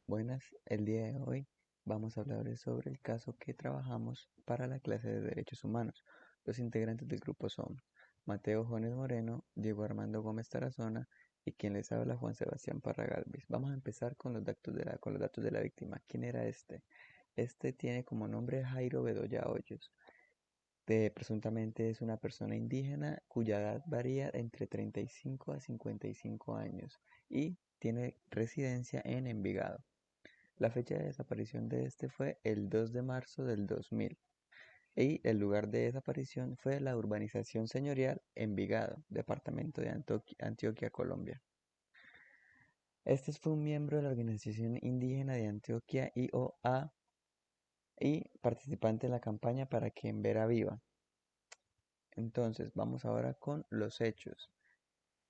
Buenas, el día de hoy vamos a hablar sobre el caso que trabajamos para la clase de Derechos Humanos. Los integrantes del grupo son Mateo Jones Moreno, Diego Armando Gómez Tarazona y quien les habla Juan Sebastián Parra Galvis. Vamos a empezar con los datos de la víctima. ¿Quién era este? Este tiene como nombre Jairo Bedoya Hoyos. Presuntamente es una persona indígena cuya edad varía entre 35 a 55 años y tiene residencia en Envigado. La fecha de desaparición de este fue el 2 de marzo del 2000 y el lugar de desaparición fue la urbanización señorial Envigado, departamento de Antioquia, Colombia. Este fue un miembro de la Organización Indígena de Antioquia IOA y participante en la campaña para que Embera viva. Entonces, vamos ahora con los hechos.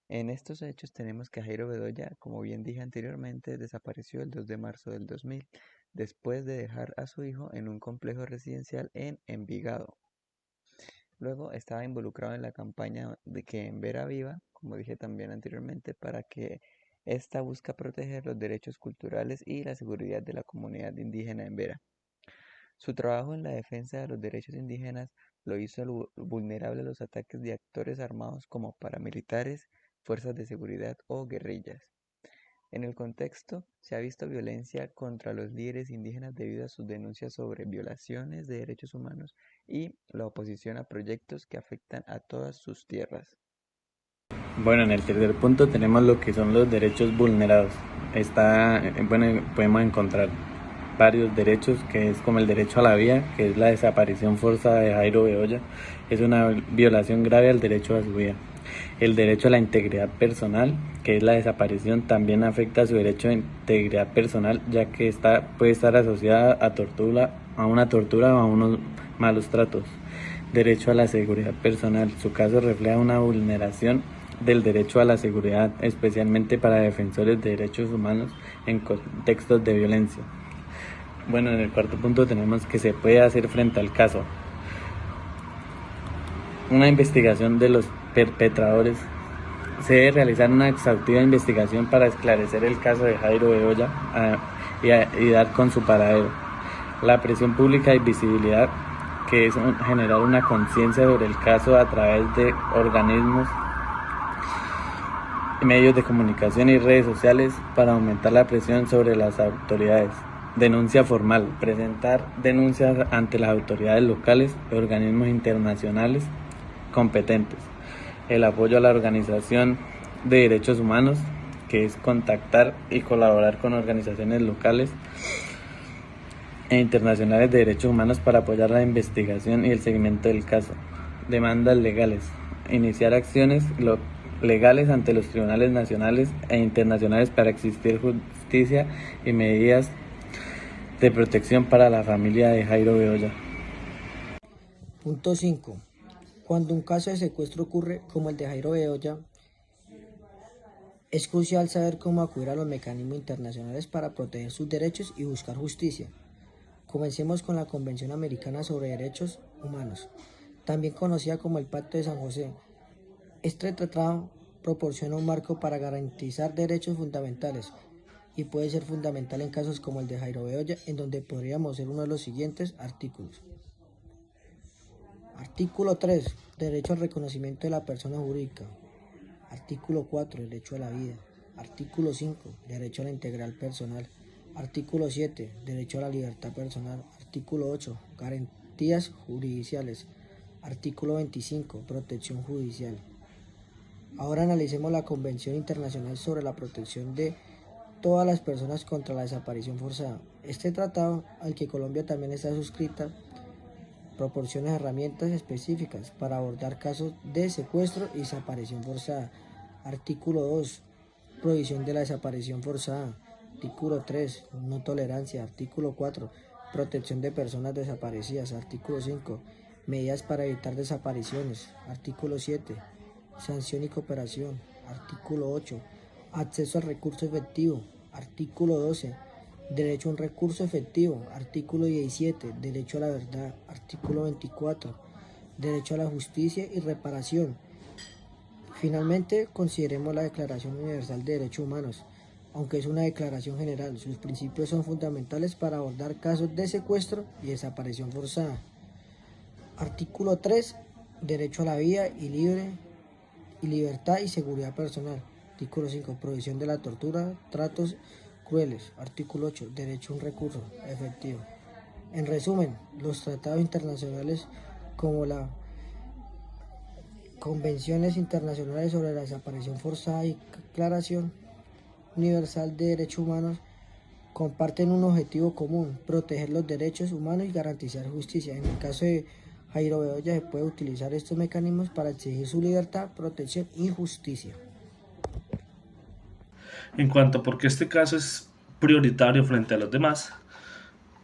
En estos hechos tenemos que Jairo Bedoya, como bien dije anteriormente, desapareció el 2 de marzo del 2000, después de dejar a su hijo en un complejo residencial en Envigado. Luego estaba involucrado en la campaña de que Embera viva, como dije también anteriormente, para que esta busca proteger los derechos culturales y la seguridad de la comunidad indígena Embera. Su trabajo en la defensa de los derechos indígenas lo hizo vulnerable a los ataques de actores armados como paramilitares, fuerzas de seguridad o guerrillas. En el contexto, se ha visto violencia contra los líderes indígenas debido a sus denuncias sobre violaciones de derechos humanos y la oposición a proyectos que afectan a todas sus tierras. Bueno, en el tercer punto tenemos lo que son los derechos vulnerados. Podemos encontrar varios derechos, que es como el derecho a la vida, que es la desaparición forzada de Jairo Bedoya, es una violación grave al derecho a su vida. El derecho a la integridad personal, que es la desaparición, también afecta a su derecho a integridad personal, ya que puede estar asociada a una tortura o a unos malos tratos. Derecho a la seguridad personal, su caso refleja una vulneración del derecho a la seguridad, especialmente para defensores de derechos humanos en contextos de violencia. Bueno, en el cuarto punto tenemos que se puede hacer frente al caso. Una investigación de los perpetradores. Se debe realizar una exhaustiva investigación para esclarecer el caso de Jairo Bedoya y dar con su paradero. La presión pública y visibilidad, que es generar una conciencia sobre el caso a través de organismos, medios de comunicación y redes sociales para aumentar la presión sobre las autoridades. Denuncia formal. Presentar denuncias ante las autoridades locales y organismos internacionales competentes. El apoyo a la organización de derechos humanos, que es contactar y colaborar con organizaciones locales e internacionales de derechos humanos para apoyar la investigación y el seguimiento del caso. Demandas legales. Iniciar acciones legales ante los tribunales nacionales e internacionales para exigir justicia y medidas de protección para la familia de Jairo Bedoya. Punto 5. Cuando un caso de secuestro ocurre como el de Jairo Bedoya, es crucial saber cómo acudir a los mecanismos internacionales para proteger sus derechos y buscar justicia. Comencemos con la Convención Americana sobre Derechos Humanos, también conocida como el Pacto de San José. Este tratado proporciona un marco para garantizar derechos fundamentales y puede ser fundamental en casos como el de Jairo Bedoya, en donde podríamos ser uno de los siguientes artículos. Artículo 3. Derecho al reconocimiento de la persona jurídica. Artículo 4. Derecho a la vida. Artículo 5. Derecho a la integridad personal. Artículo 7. Derecho a la libertad personal. Artículo 8. Garantías jurisdiccionales. Artículo 25. Protección judicial. Ahora analicemos la Convención Internacional sobre la Protección de todas las personas contra la desaparición forzada. Este tratado, al que Colombia también está suscrita, proporciona herramientas específicas para abordar casos de secuestro y desaparición forzada. Artículo 2. Prohibición de la desaparición forzada. Artículo 3. No tolerancia. Artículo 4. Protección de personas desaparecidas. Artículo 5. Medidas para evitar desapariciones. Artículo 7. Sanción y cooperación. Artículo 8. Acceso al recurso efectivo. Artículo 12. Derecho a un recurso efectivo. Artículo 17. Derecho a la verdad. Artículo 24. Derecho a la justicia y reparación. Finalmente, consideremos la Declaración Universal de Derechos Humanos. aunque es una declaración general. Sus principios son fundamentales para abordar casos de secuestro y desaparición forzada. Artículo 3. Derecho a la vida y libertad y seguridad personal. Artículo 5. Prohibición de la tortura, tratos crueles. Artículo 8. Derecho a un recurso efectivo. En resumen, los tratados internacionales como la Convenciones Internacionales sobre la Desaparición Forzada y Declaración Universal de Derechos Humanos comparten un objetivo común: proteger los derechos humanos y garantizar justicia. En el caso de Jairo Bedoya se puede utilizar estos mecanismos para exigir su libertad, protección y justicia. En cuanto a por qué este caso es prioritario frente a los demás,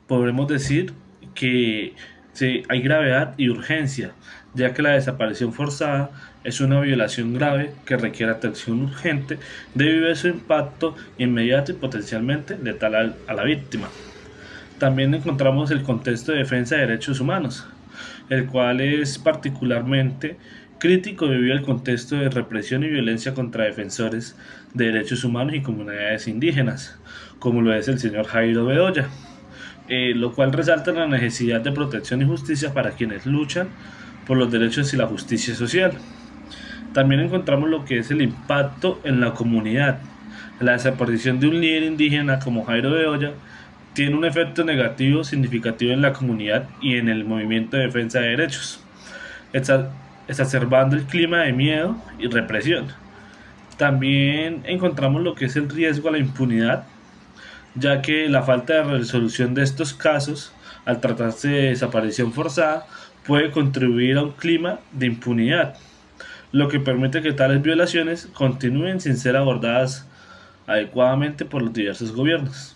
podremos decir que hay gravedad y urgencia, ya que la desaparición forzada es una violación grave que requiere atención urgente debido a su impacto inmediato y potencialmente letal a la víctima. También encontramos el contexto de defensa de derechos humanos, el cual es particularmente crítico debido al contexto de represión y violencia contra defensores de derechos humanos y comunidades indígenas, como lo es el señor Jairo Bedoya, lo cual resalta la necesidad de protección y justicia para quienes luchan por los derechos y la justicia social. También encontramos lo que es el impacto en la comunidad. La desaparición de un líder indígena como Jairo Bedoya tiene un efecto negativo significativo en la comunidad y en el movimiento de defensa de derechos, exacerbando el clima de miedo y represión. También encontramos lo que es el riesgo a la impunidad, ya que la falta de resolución de estos casos, al tratarse de desaparición forzada, puede contribuir a un clima de impunidad, lo que permite que tales violaciones continúen sin ser abordadas adecuadamente por los diversos gobiernos.